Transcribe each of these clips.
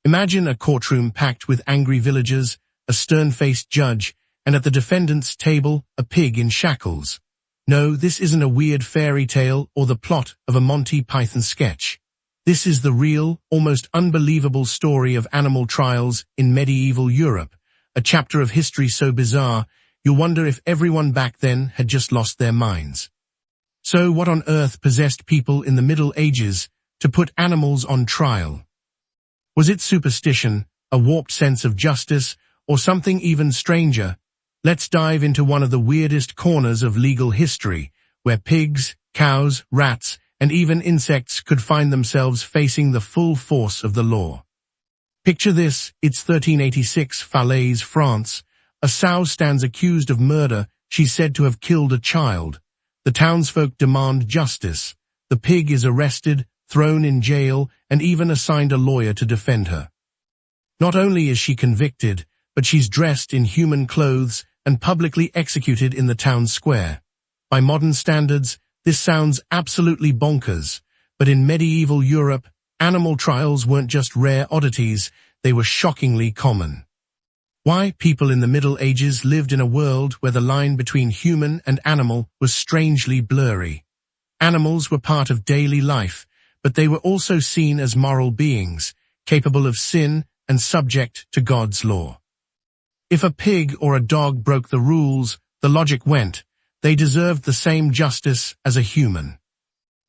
Imagine a courtroom packed with angry villagers, a stern-faced judge, and at the defendant's table, a pig in shackles. No, this isn't a weird fairy tale or the plot of a Monty Python sketch. This is the real, almost unbelievable story of animal trials in medieval Europe, a chapter of history so bizarre, you'll wonder if everyone back then had just lost their minds. So what on earth possessed people in the Middle Ages to put animals on trial? Was it superstition, a warped sense of justice, or something even stranger? Let's dive into one of the weirdest corners of legal history, where pigs, cows, rats, and even insects could find themselves facing the full force of the law. Picture this, it's 1386, Falaise, France. A sow stands accused of murder, she's said to have killed a child. The townsfolk demand justice. The pig is arrested, thrown in jail, and even assigned a lawyer to defend her. Not only is she convicted, but she's dressed in human clothes and publicly executed in the town square. By modern standards, this sounds absolutely bonkers, but in medieval Europe, animal trials weren't just rare oddities, they were shockingly common. Why? People in the Middle Ages lived in a world where the line between human and animal was strangely blurry. Animals were part of daily life, but they were also seen as moral beings, capable of sin and subject to God's law. If a pig or a dog broke the rules, the logic went, they deserved the same justice as a human.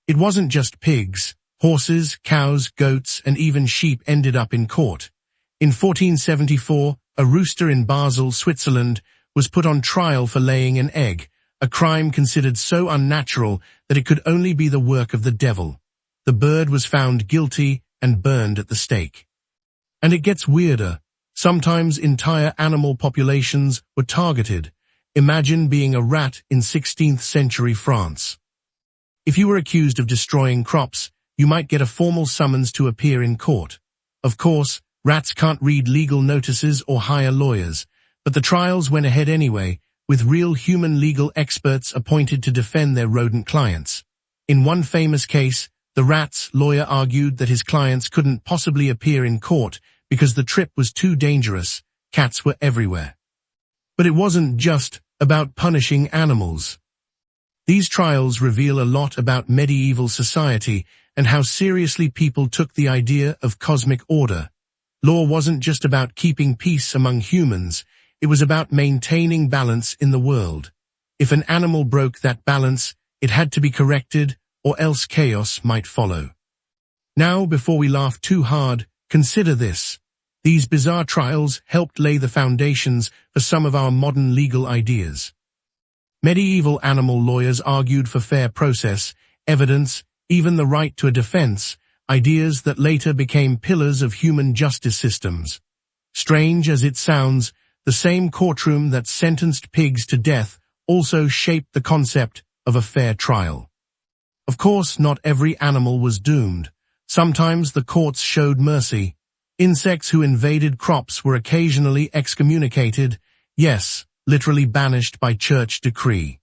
It wasn't just pigs. Horses, cows, goats, and even sheep ended up in court. In 1474, a rooster in Basel, Switzerland, was put on trial for laying an egg, a crime considered so unnatural that it could only be the work of the devil. The bird was found guilty and burned at the stake. And it gets weirder. Sometimes entire animal populations were targeted. Imagine being a rat in 16th century France. If you were accused of destroying crops, you might get a formal summons to appear in court. Of course, rats can't read legal notices or hire lawyers, but the trials went ahead anyway, with real human legal experts appointed to defend their rodent clients. In one famous case, the rat's lawyer argued that his clients couldn't possibly appear in court because the trip was too dangerous, cats were everywhere. But it wasn't just about punishing animals. These trials reveal a lot about medieval society and how seriously people took the idea of cosmic order. Law wasn't just about keeping peace among humans, it was about maintaining balance in the world. If an animal broke that balance, it had to be corrected, or else chaos might follow. Now, before we laugh too hard, consider this. These bizarre trials helped lay the foundations for some of our modern legal ideas. Medieval animal lawyers argued for fair process, evidence, even the right to a defense, ideas that later became pillars of human justice systems. Strange as it sounds, the same courtroom that sentenced pigs to death also shaped the concept of a fair trial. Of course, not every animal was doomed. Sometimes the courts showed mercy. Insects who invaded crops were occasionally excommunicated, yes, literally banished by church decree.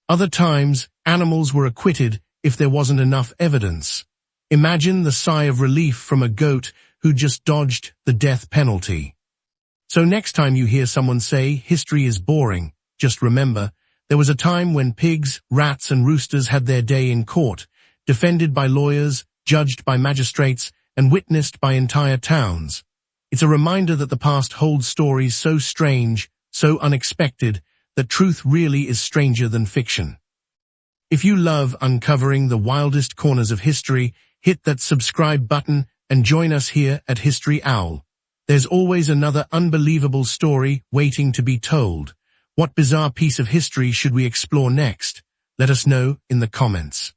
Other times, animals were acquitted if there wasn't enough evidence. Imagine the sigh of relief from a goat who just dodged the death penalty. So next time you hear someone say history is boring, just remember, there was a time when pigs, rats, and roosters had their day in court, defended by lawyers, judged by magistrates, and witnessed by entire towns. It's a reminder that the past holds stories so strange, so unexpected, that truth really is stranger than fiction. If you love uncovering the wildest corners of history, hit that subscribe button and join us here at History Owl. There's always another unbelievable story waiting to be told. What bizarre piece of history should we explore next? Let us know in the comments.